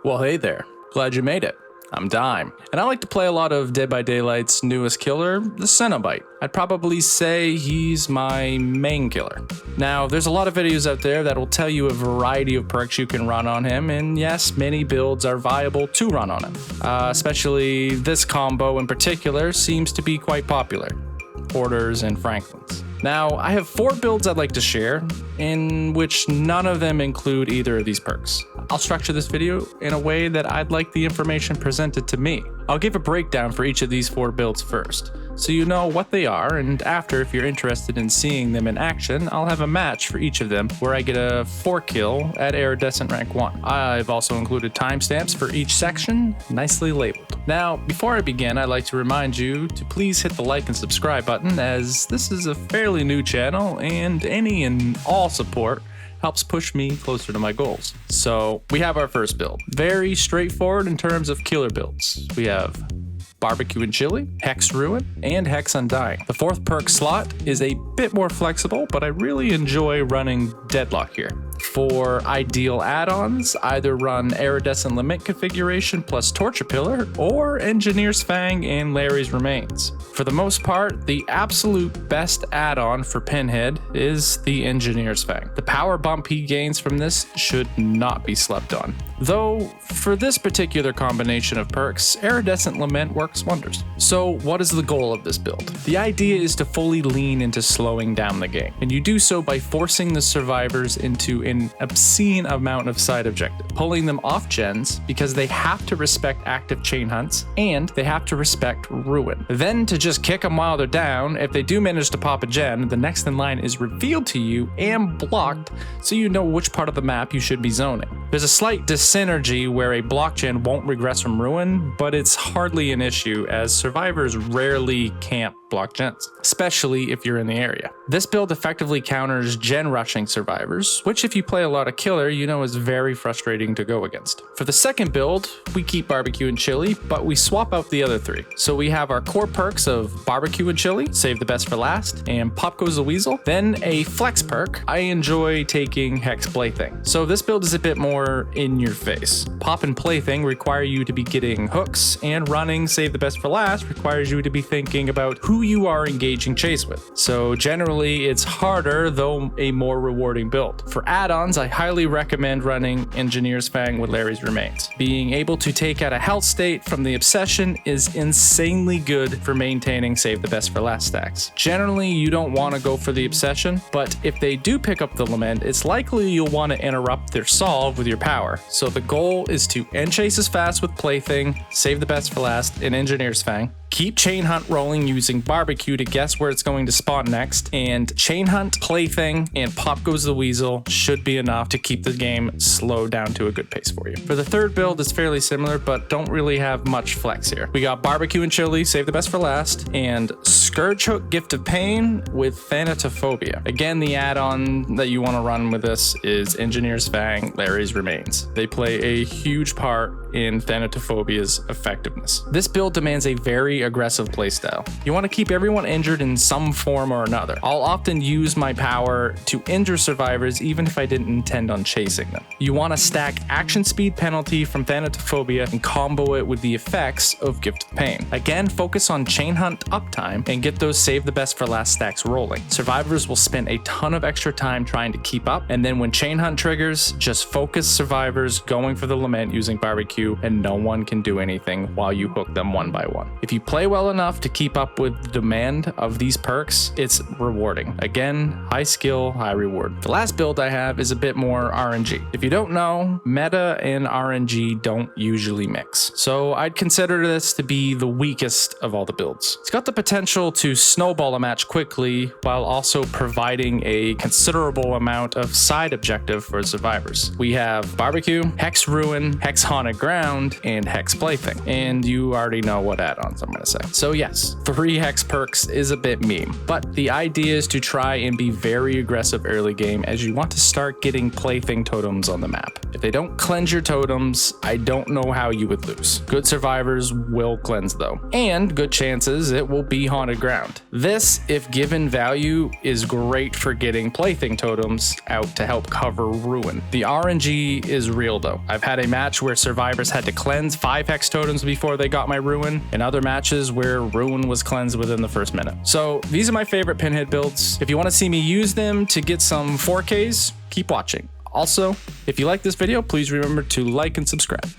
Well, hey there. Glad you made it. I'm Dime, and I like to play a lot of Dead by Daylight's newest killer, the Cenobite. I'd probably say he's my main killer. Now, there's a lot of videos out there that will tell you a variety of perks you can run on him, and yes, many builds are viable to run on him. Especially this combo in particular seems to be quite popular. Porters and Franklins. Now, I have 4 builds I'd like to share, in which none of them include either of these perks. I'll structure this video in a way that I'd like the information presented to me. I'll give a breakdown for each of these 4 builds first, so you know what they are, and after, if you're interested in seeing them in action, I'll have a match for each of them where I get a 4 kill at Iridescent rank 1. I've also included timestamps for each section, nicely labeled. Now, before I begin, I'd like to remind you to please hit the like and subscribe button, as this is a fairly new channel, and any and all support helps push me closer to my goals. So we have our first build. Very straightforward in terms of killer builds. We have Barbecue and Chili, Hex Ruin, and Hex Undying. The 4th perk slot is a bit more flexible, but I really enjoy running Deadlock here. For ideal add-ons, either run Iridescent Lament configuration plus Torture Pillar, or Engineer's Fang and Larry's Remains. For the most part, the absolute best add-on for Pinhead is the Engineer's Fang. The power bump he gains from this should not be slept on. Though, for this particular combination of perks, Iridescent Lament works wonders. So what is the goal of this build? The idea is to fully lean into slowing down the game, and you do so by forcing the survivors into an obscene amount of side objective, pulling them off gens because they have to respect active chain hunts, and they have to respect Ruin. Then to just kick them while they're down, if they do manage to pop a gen, the next in line is revealed to you and blocked, so you know which part of the map you should be zoning. There's a slight dyssynergy where a block gen won't regress from Ruin, but it's hardly an issue as survivors rarely camp block gens, especially if you're in the area. This build effectively counters gen rushing survivors, which if you play a lot of killer, you know is very frustrating to go against. For the second build, we keep Barbecue and Chili, but we swap out the other 3. So we have our core perks of Barbecue and Chili, save the best for last, and Pop Goes the Weasel. Then a flex perk, I enjoy taking Hex Plaything. So this build is a bit more in your face. Pop and Plaything require you to be getting hooks, and running Save the Best for Last requires you to be thinking about who you are engaging chase with. So generally it's harder, though a more rewarding build. For add-ons, I highly recommend running Engineer's Fang with Larry's Remains. Being able to take out a health state from the Obsession is insanely good for maintaining Save the Best for Last stacks. Generally, you don't want to go for the Obsession, but if they do pick up the Lament, it's likely you'll want to interrupt their solve with your power. So the goal is to end chases fast with Plaything, Save the Best for Last, and Engineer's Fang. Keep Chain Hunt rolling using Barbecue to guess where it's going to spawn next, and Chain Hunt, Plaything, and Pop Goes the Weasel should be enough to keep the game slowed down to a good pace for you. For the third build, it's fairly similar, but don't really have much flex here. We got Barbecue and Chili, Save the Best for Last, and Scourge Hook, Gift of Pain with Thanatophobia. Again, the add-on that you want to run with this is Engineer's Fang, Larry's Remains. They play a huge part in Thanatophobia's effectiveness. This build demands a very aggressive playstyle. You want to keep everyone injured in some form or another. I'll often use my power to injure survivors even if I didn't intend on chasing them. You want to stack action speed penalty from Thanatophobia and combo it with the effects of Gift of Pain. Again, focus on Chain Hunt uptime and get those Save the Best for Last stacks rolling. Survivors will spend a ton of extra time trying to keep up, and then when Chain Hunt triggers, just focus survivors going for the Lament using Barbecue, and no one can do anything while you hook them one by one. If you play well enough to keep up with the demand of these perks, it's rewarding. Again, high skill, high reward. The last build I have is a bit more RNG. If you don't know, meta and RNG don't usually mix, so I'd consider this to be the weakest of all the builds. It's got the potential to snowball a match quickly while also providing a considerable amount of side objective for survivors. We have Barbecue, Hex Ruin, Hex Haunted Ground, and Hex Plaything, and you already know what add-ons I'm going to say. So yes, 3 hex perks is a bit meme, but the idea is to try and be very aggressive early game as you want to start getting plaything totems on the map. If they don't cleanse your totems, I don't know how you would lose. Good survivors will cleanse though, and good chances it will be haunted ground. This, if given value, is great for getting plaything totems out to help cover ruin. The RNG is real though. I've had a match where survivors had to cleanse 5 hex totems before they got my ruin, and other matches where ruin was cleansed within the first minute. So these are my favorite Pinhead builds. If you want to see me use them to get some 4Ks, keep watching. Also, if you like this video, please remember to like and subscribe.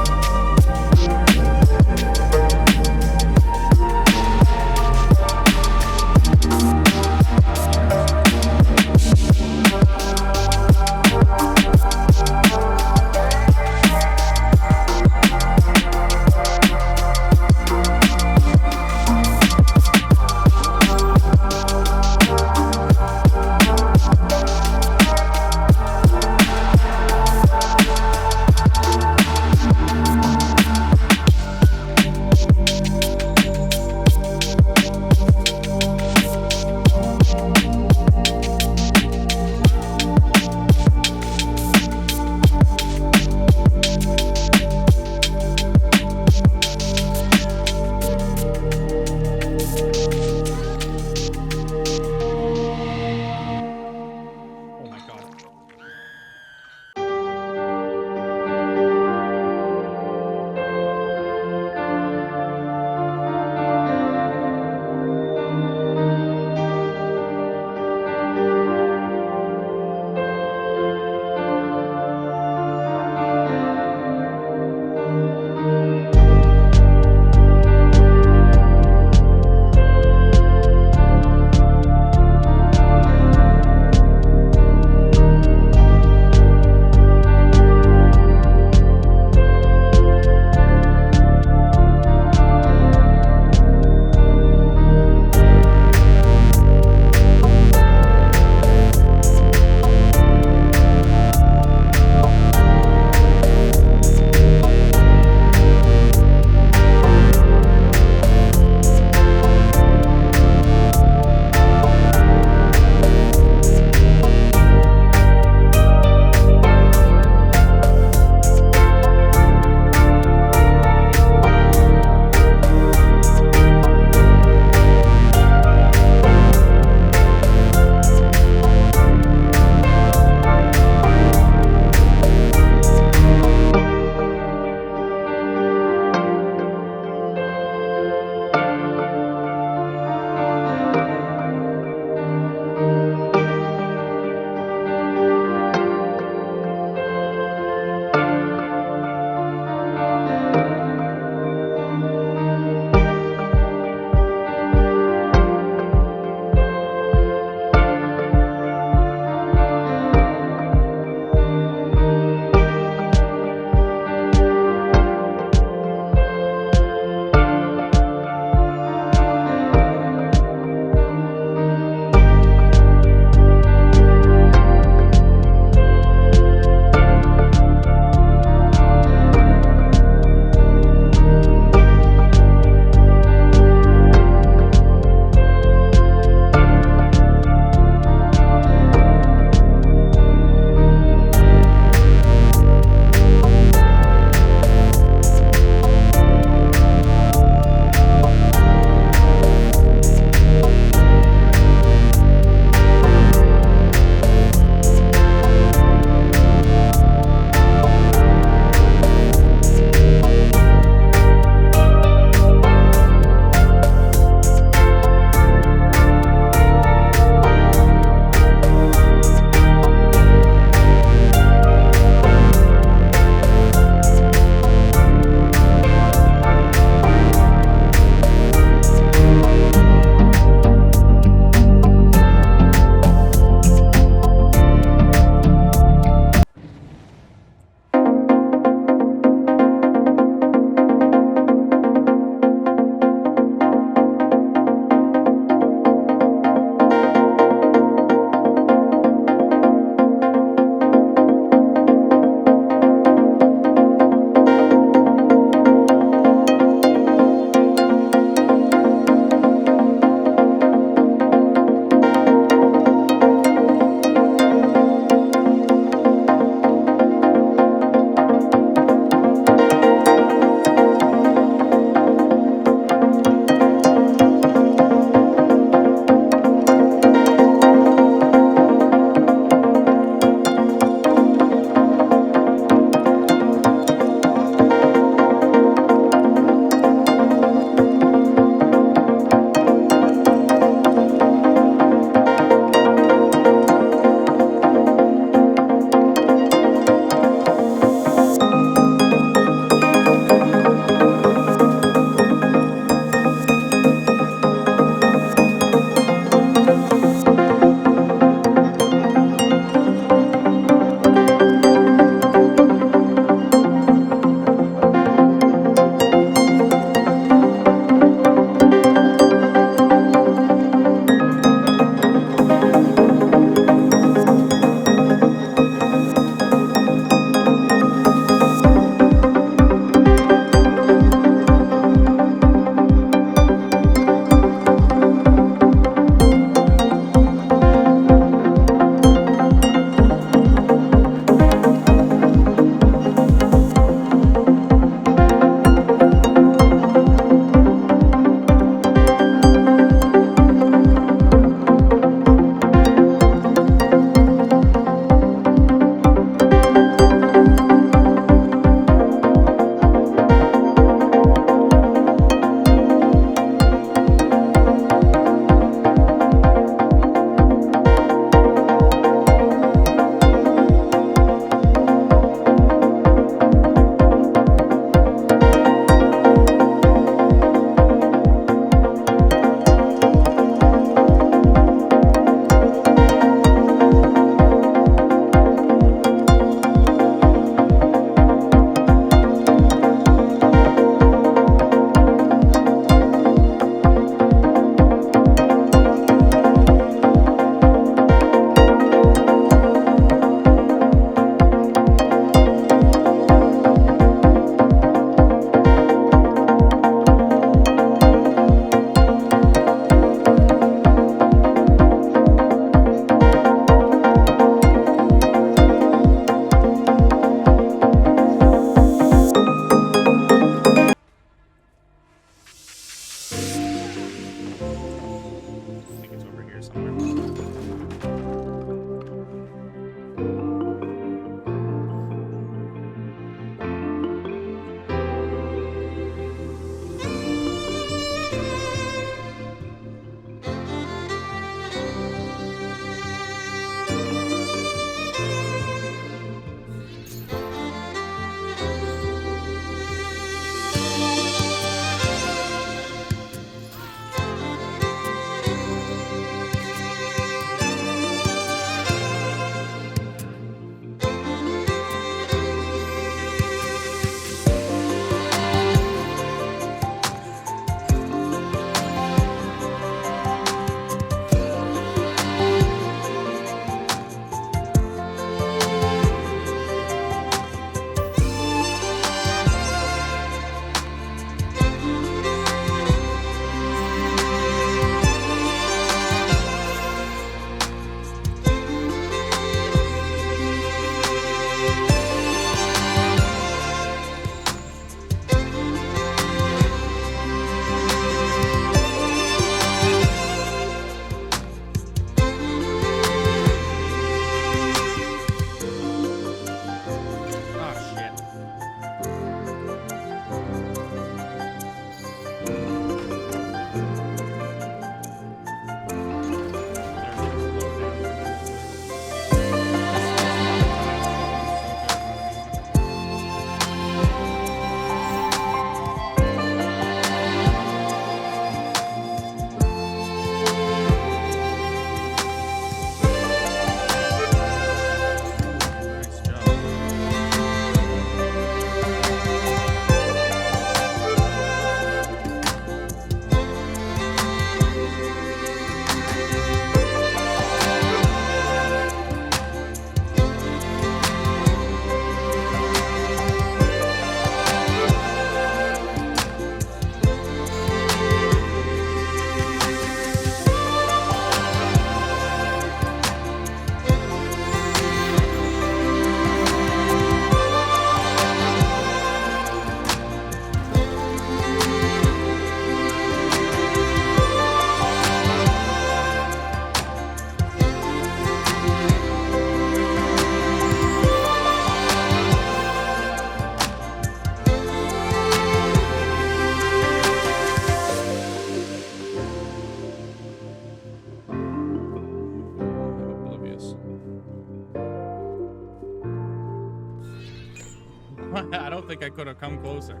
I don't think I could have come closer.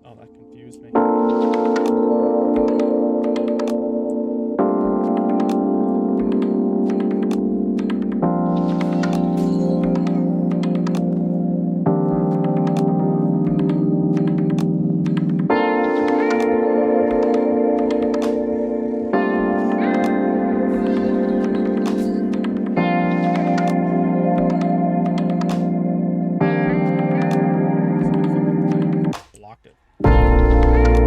Oh, that confused me. Blocked it.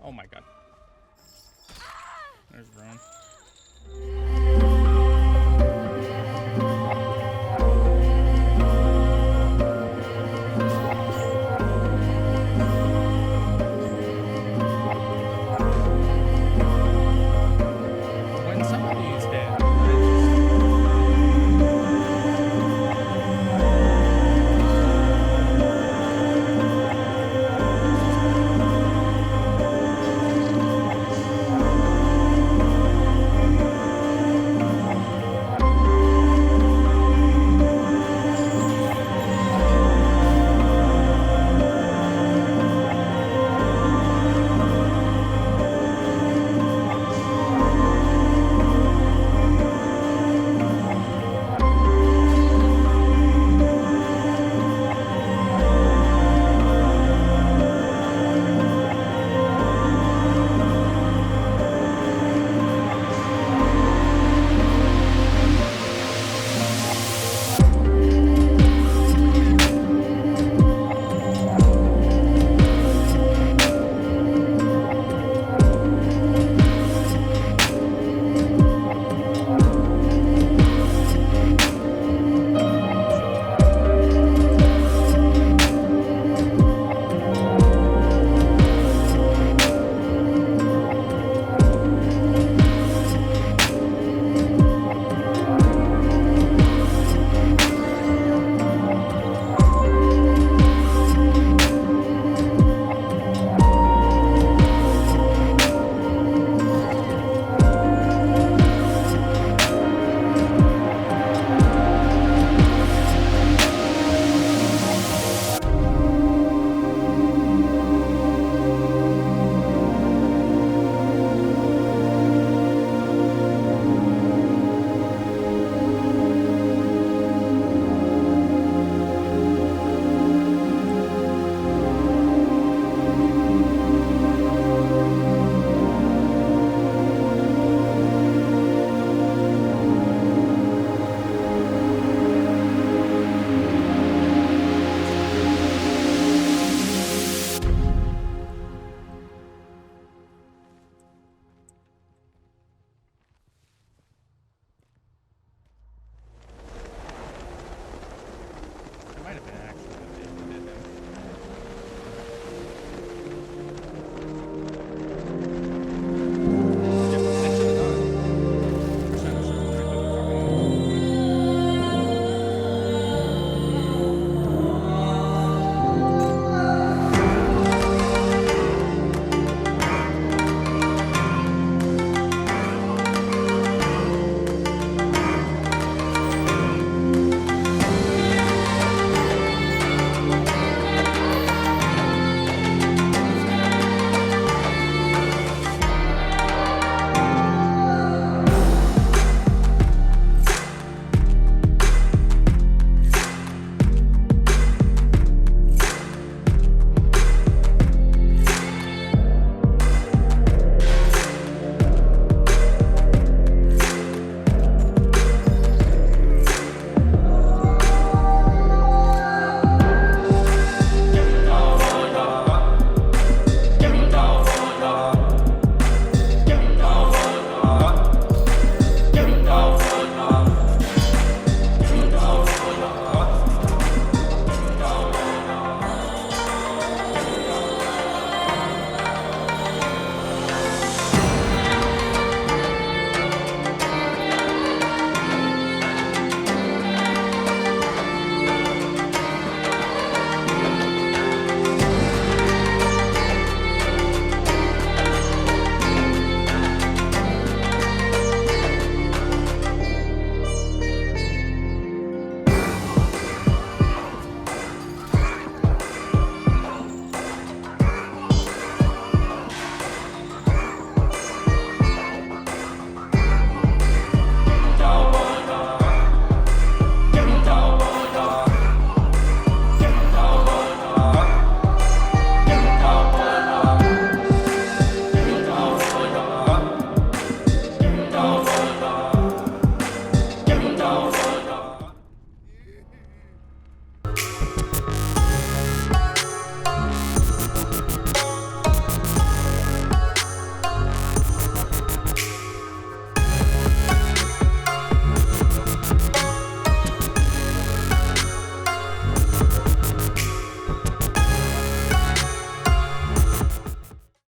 Oh my god. There's Rune.